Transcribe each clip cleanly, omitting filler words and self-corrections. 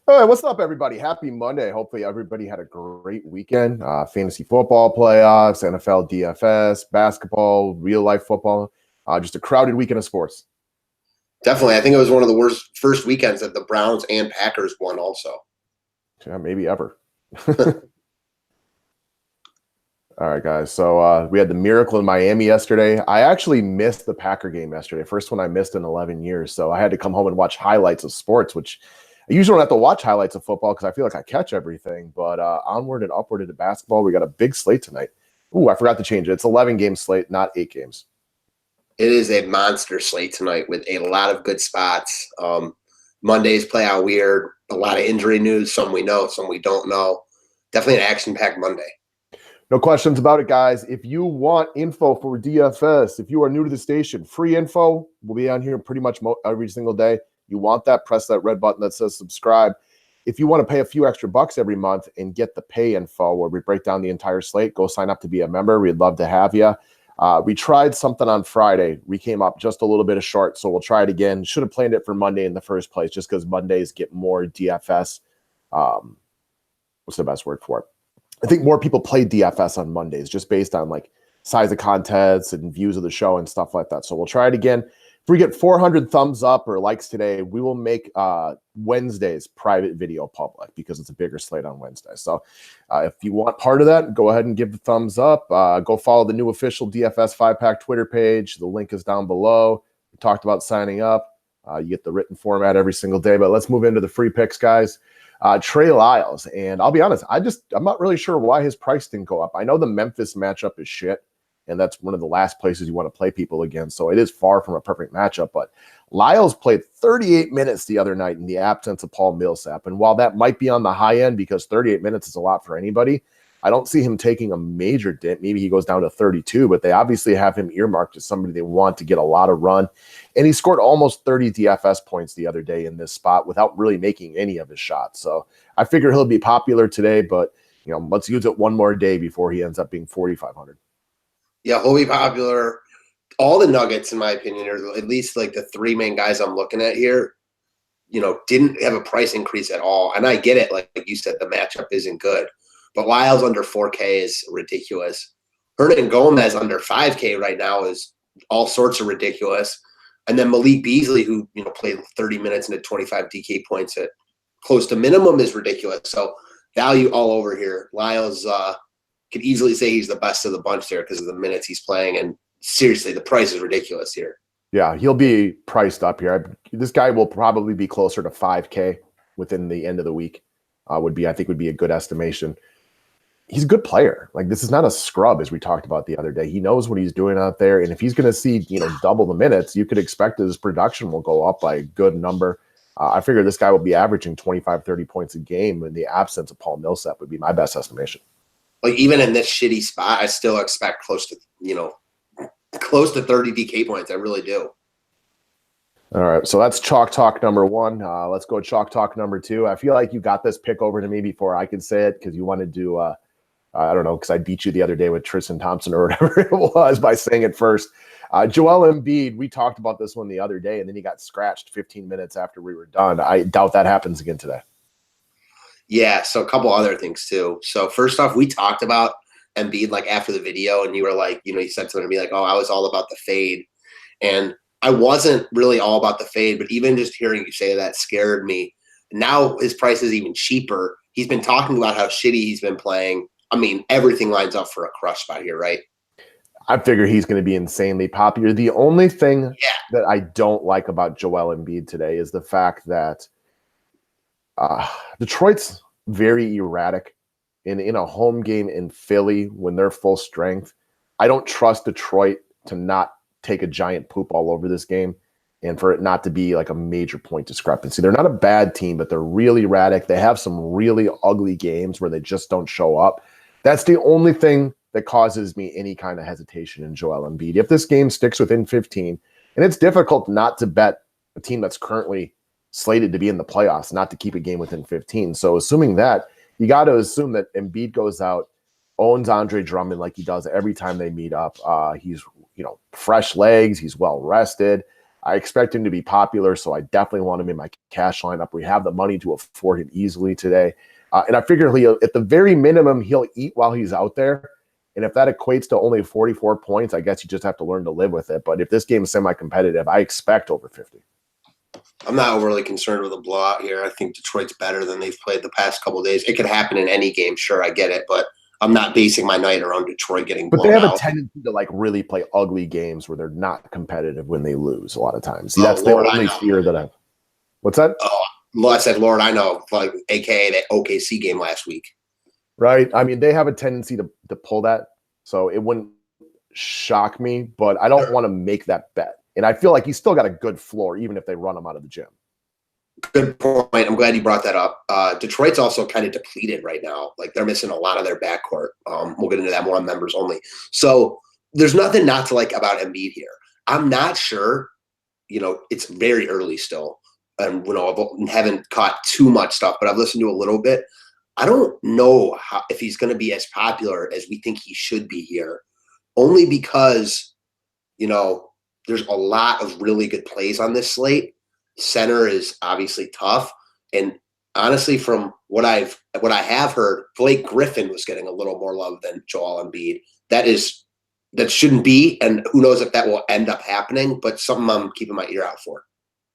All right, what's up, everybody? Happy Monday. Hopefully, everybody had a great weekend. Fantasy football playoffs, NFL DFS, basketball, real life football. Just a crowded weekend of sports. Definitely. I think it was one of the worst first weekends that the Browns and Packers won also. Yeah, maybe ever. All right, guys. So we had the Miracle in Miami yesterday. I actually missed the Packer game yesterday. First one I missed in 11 years. So I had to come home and watch highlights of sports, which I usually don't have to watch highlights of football because I feel like I catch everything. But onward and upward into basketball, we got a big slate tonight. Ooh, I forgot to change it. It's 11-game slate, not 8 games. It is a monster slate tonight with a lot of good spots. Mondays play out weird. A lot of injury news. Some we know, some we don't know. Definitely an action-packed Monday. No questions about it, guys. If you want info for DFS, if you are new to the station, free info will be on here pretty much every single day. You want that, press that red button that says subscribe. If you want to pay a few extra bucks every month and get the pay info where we break down the entire slate, go sign up to be a member. We'd love to have you. We tried something on Friday. We came up just a little bit short, so we'll try it again. Should have planned it for Monday in the first place just because Mondays get more DFS. What's the best word for it? I think more people play DFS on Mondays just based on like size of contests and views of the show and stuff like that. So we'll try it again. If we get 400 thumbs up or likes today, we will make Wednesday's private video public because it's a bigger slate on Wednesday. So if you want part of that, go ahead and give the thumbs up. Go follow the new official DFS 5-Pack Twitter page. The link is down below. We talked about signing up. You get the written format every single day. But let's move into the free picks, guys. Trey Lyles, and I'll be honest, I'm not really sure why his price didn't go up. I know the Memphis matchup is shit, and that's one of the last places you want to play people against, so it is far from a perfect matchup, but Lyles played 38 minutes the other night in the absence of Paul Millsap, and while that might be on the high end because 38 minutes is a lot for anybody, I don't see him taking a major dip. Maybe he goes down to 32, but they obviously have him earmarked as somebody they want to get a lot of run. And he scored almost 30 DFS points the other day in this spot without really making any of his shots. So I figure he'll be popular today, but let's use it one more day before he ends up being 4,500. Yeah, he'll be popular. All the Nuggets, in my opinion, or at least like the three main guys I'm looking at here, didn't have a price increase at all. And I get it. Like you said, the matchup isn't good. But Lyles under 4K is ridiculous. Hernan Gomez under 5K right now is all sorts of ridiculous. And then Malik Beasley, who played 30 minutes and had 25 DK points at close to minimum, is ridiculous. So value all over here. Lyles could easily say he's the best of the bunch there because of the minutes he's playing. And seriously, the price is ridiculous here. Yeah, he'll be priced up here. This guy will probably be closer to 5K within the end of the week. Would be a good estimation. He's a good player. Like, this is not a scrub, as we talked about the other day. He knows what he's doing out there. And if he's going to see, double the minutes, you could expect that his production will go up by a good number. I figure this guy will be averaging 25, 30 points a game in the absence of Paul Millsap would be my best estimation. Like, even in this shitty spot, I still expect close to 30 DK points. I really do. All right. So that's chalk talk number one. Let's go chalk talk number two. I feel like you got this pick over to me before I could say it because you wanted to I don't know, because I beat you the other day with Tristan Thompson or whatever it was by saying it first. Joel Embiid, we talked about this one the other day, and then he got scratched 15 minutes after we were done. I doubt that happens again today. Yeah, so a couple other things too. So first off, we talked about Embiid like after the video, and you were like, you said something to me like, oh, I was all about the fade. And I wasn't really all about the fade, but even just hearing you say that scared me. Now his price is even cheaper. He's been talking about how shitty he's been playing. I mean, everything lines up for a crush spot here, right? I figure he's going to be insanely popular. The only thing that I don't like about Joel Embiid today is the fact that Detroit's very erratic. In a home game in Philly when they're full strength, I don't trust Detroit to not take a giant poop all over this game and for it not to be like a major point discrepancy. They're not a bad team, but they're really erratic. They have some really ugly games where they just don't show up. That's the only thing that causes me any kind of hesitation in Joel Embiid. If this game sticks within 15, and it's difficult not to bet a team that's currently slated to be in the playoffs, not to keep a game within 15. So assuming that, you got to assume that Embiid goes out, owns Andre Drummond like he does every time they meet up. He's fresh legs. He's well rested. I expect him to be popular, so I definitely want him in my cash lineup. We have the money to afford him easily today. And I figure he'll, at the very minimum, he'll eat while he's out there. And if that equates to only 44 points, I guess you just have to learn to live with it. But if this game is semi-competitive, I expect over 50. I'm not overly concerned with a blowout here. I think Detroit's better than they've played the past couple of days. It could happen in any game. Sure, I get it. But I'm not basing my night around Detroit getting blown out. But they have a tendency to like really play ugly games where they're not competitive when they lose a lot of times. See, that's the only fear that I've. What's that? Oh, I said, Lord, I know, like AKA that OKC game last week. Right. I mean, they have a tendency to pull that. So it wouldn't shock me, but I don't want to make that bet. And I feel like he's still got a good floor, even if they run him out of the gym. Good point. I'm glad you brought that up. Detroit's also kind of depleted right now. Like they're missing a lot of their backcourt. We'll get into that more on members only. So there's nothing not to like about Embiid here. I'm not sure, it's very early still. And, I haven't caught too much stuff, but I've listened to a little bit. I don't know if he's going to be as popular as we think he should be here, only because, there's a lot of really good plays on this slate. Center is obviously tough. And honestly, from what I have heard, Blake Griffin was getting a little more love than Joel Embiid. That shouldn't be. And who knows if that will end up happening, but something I'm keeping my ear out for.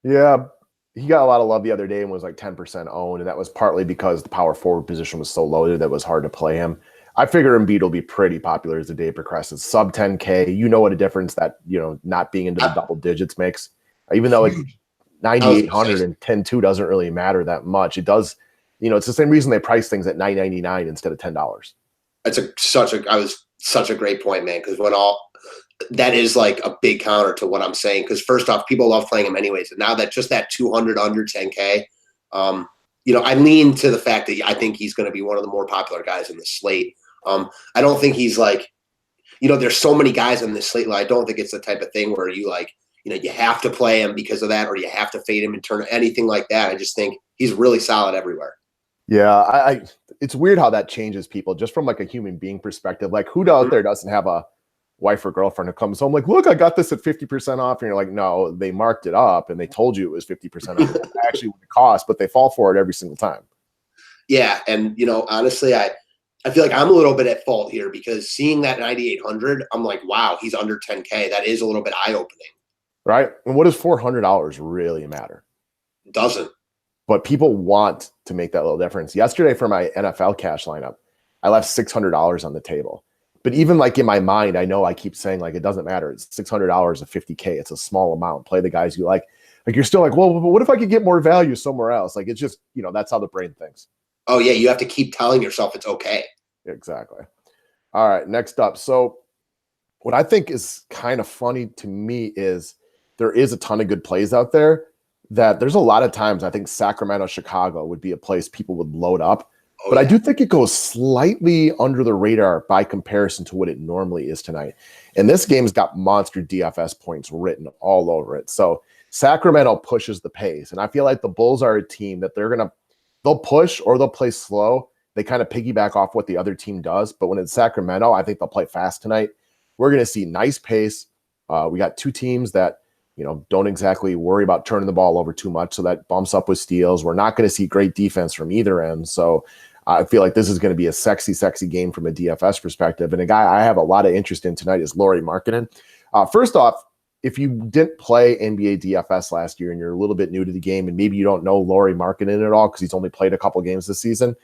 Yeah. He got a lot of love the other day and was like 10% owned. And that was partly because the power forward position was so loaded that it was hard to play him. I figure Embiid will be pretty popular as the day progresses. Sub 10K, what a difference that, not being into the double digits makes. Even though it's 9,800 and 10.2 doesn't really matter that much. It does, it's the same reason they price things at $9.99 instead of $10. That's such a great point, man. Because that is like a big counter to what I'm saying. Because first off, people love playing him anyways. And now that just that 200 under 10K, I lean to the fact that I think he's going to be one of the more popular guys in the slate. I don't think he's like, there's so many guys on this slate. I don't think it's the type of thing where you have to play him because of that, or you have to fade him and turn anything like that. I just think he's really solid everywhere. Yeah, it's weird how that changes people just from like a human being perspective. Like who out there doesn't have a wife or girlfriend who comes home like, look, I got this at 50% off. And you're like, no, they marked it up and they told you it was 50% off. That's actually what it costs, but they fall for it every single time. Yeah. And, honestly, I feel like I'm a little bit at fault here because seeing that 9,800, I'm like, wow, he's under 10K. That is a little bit eye-opening. Right. And what does $400 really matter? It doesn't. But people want to make that little difference. Yesterday for my NFL cash lineup, I left $600 on the table. But even like in my mind, I know I keep saying like, it doesn't matter. It's $600 of 50K. It's a small amount. Play the guys you like. Like you're still like, well, but what if I could get more value somewhere else? Like it's just, that's how the brain thinks. Oh yeah. You have to keep telling yourself it's okay. Exactly. All right. Next up. So what I think is kind of funny to me is there is a ton of good plays out there that there's a lot of times I think Sacramento, Chicago would be a place people would load up. But I do think it goes slightly under the radar by comparison to what it normally is tonight. And this game's got monster DFS points written all over it. So Sacramento pushes the pace. And I feel like the Bulls are a team that they'll push or they'll play slow. They kind of piggyback off what the other team does. But when it's Sacramento, I think they'll play fast tonight. We're going to see nice pace. We got two teams that, don't exactly worry about turning the ball over too much. So that bumps up with steals. We're not going to see great defense from either end. So I feel like this is going to be a sexy, sexy game from a DFS perspective. And a guy I have a lot of interest in tonight is Lauri Markkanen. First off, if you didn't play NBA DFS last year and you're a little bit new to the game and maybe you don't know Lauri Markkanen at all because he's only played a couple games this season,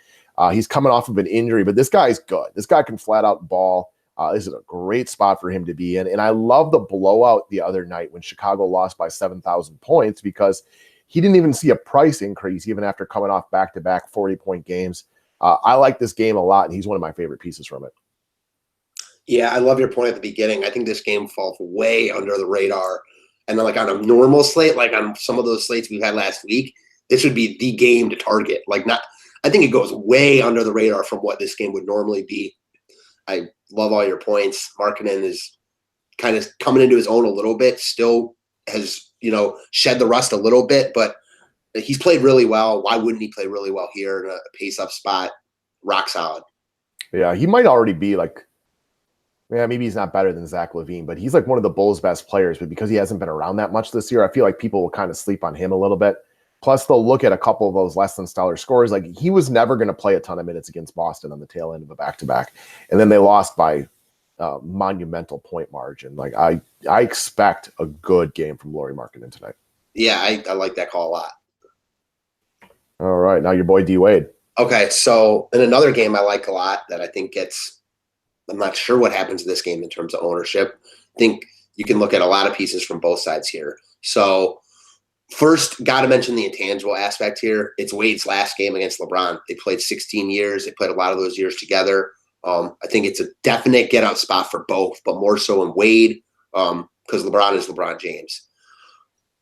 he's coming off of an injury, but this guy's good. This guy can flat out ball. This is a great spot for him to be in. And I love the blowout the other night when Chicago lost by 7,000 points because he didn't even see a price increase even after coming off back-to-back 40-point games. I like this game a lot, and he's one of my favorite pieces from it. Yeah, I love your point at the beginning. I think this game falls way under the radar. And then like on a normal slate, like on some of those slates we had last week, this would be the game to target. I think it goes way under the radar from what this game would normally be. I love all your points. Markkanen is kind of coming into his own a little bit, still has, shed the rust a little bit, but he's played really well. Why wouldn't he play really well here in a pace-up spot? Rock solid. Yeah, he might already be like Yeah, maybe he's not better than Zach LaVine, but he's like one of the Bulls' best players. But because he hasn't been around that much this year, I feel like people will kind of sleep on him a little bit. Plus, they'll look at a couple of those less than stellar scores. Like he was never going to play a ton of minutes against Boston on the tail end of a back-to-back, and then they lost by monumental point margin. Like I expect a good game from Lauri Markkanen tonight. Yeah, I like that call a lot. All right, now your boy D Wade. Okay, so in another game I like a lot that I think gets, I'm not sure what happens in this game in terms of ownership. I think you can look at a lot of pieces from both sides here. So first, got to mention the intangible aspect here. It's Wade's last game against LeBron. They played 16 years. They played a lot of those years together. I think it's a definite get-out spot for both, but more so in Wade because LeBron is LeBron James.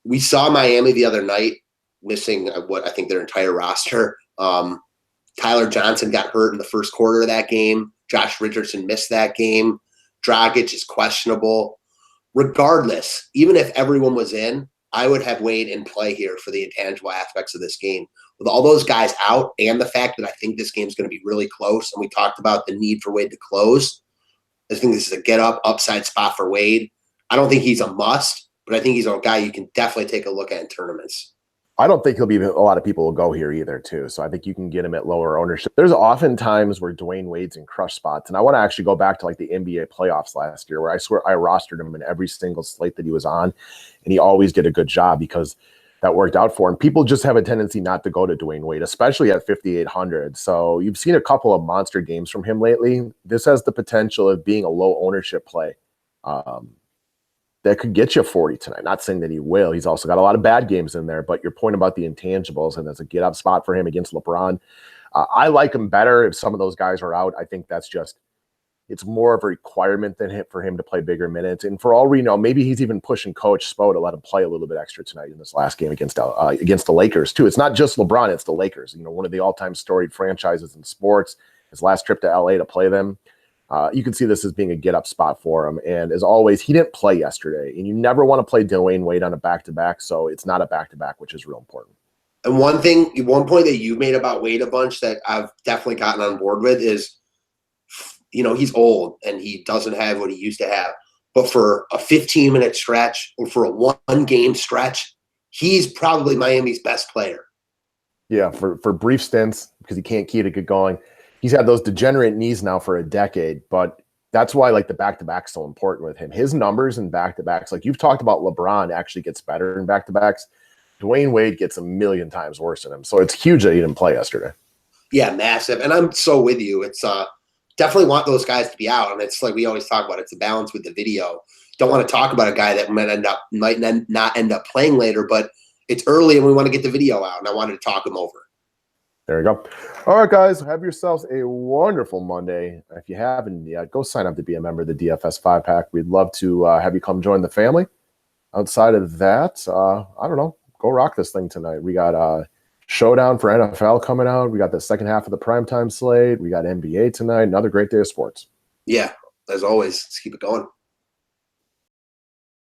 We saw Miami the other night missing what I think their entire roster. Tyler Johnson got hurt in the first quarter of that game. Josh Richardson missed that game. Dragic is questionable. Regardless, even if everyone was in, I would have Wade in play here for the intangible aspects of this game. With all those guys out and the fact that I think this game is going to be really close, and we talked about the need for Wade to close, I think this is a get-up, upside spot for Wade. I don't think he's a must, but I think he's a guy you can definitely take a look at in tournaments. I don't think he'll be, a lot of people will go here either, too. So I think you can get him at lower ownership. There's often times where Dwayne Wade's in crush spots. And I want to actually go back to like the NBA playoffs last year, where I swear I rostered him in every single slate that he was on. And he always did a good job because that worked out for him. People just have a tendency not to go to Dwayne Wade, especially at 5,800. So you've seen a couple of monster games from him lately. This has the potential of being a low ownership play. That could get you 40 tonight. Not saying that he will. He's also got a lot of bad games in there, but your point about the intangibles, and that's a get-up spot for him against LeBron. I like him better if some of those guys are out. I think that's just, it's more of a requirement than for him to play bigger minutes. And for all we know, maybe he's even pushing Coach Spo to let him play a little bit extra tonight in this last game against the Lakers too. It's not just LeBron, it's the Lakers. You know, one of the all-time storied franchises in sports. His last trip to LA to play them. You can see this as being a get-up spot for him. And as always, he didn't play yesterday. And you never want to play Dwayne Wade on a back-to-back, so it's not a back-to-back, which is real important. And one point that you made about Wade a bunch that I've definitely gotten on board with is, you know, he's old and he doesn't have what he used to have. But for a 15-minute stretch or for a one-game stretch, he's probably Miami's best player. Yeah, for brief stints, because he can't keep it going. He's had those degenerate knees now for a decade, but that's why like the back-to-back's so important with him. His numbers in back-to-backs, like you've talked about, LeBron actually gets better in back-to-backs. Dwayne Wade gets a million times worse than him. So it's huge that he didn't play yesterday. Yeah, massive. And I'm so with you. It's definitely want those guys to be out. And it's like we always talk about, it's a balance with the video. Don't want to talk about a guy that might not end up playing later, but it's early and we want to get the video out. And I wanted to talk him over. There you go. All right, guys, have yourselves a wonderful Monday. If you haven't yet, go sign up to be a member of the DFS 5-Pack. We'd love to have you come join the family. Outside of that, I don't know, go rock this thing tonight. We got a showdown for NFL coming out. We got the second half of the primetime slate. We got NBA tonight. Another great day of sports. Yeah, as always, let's keep it going.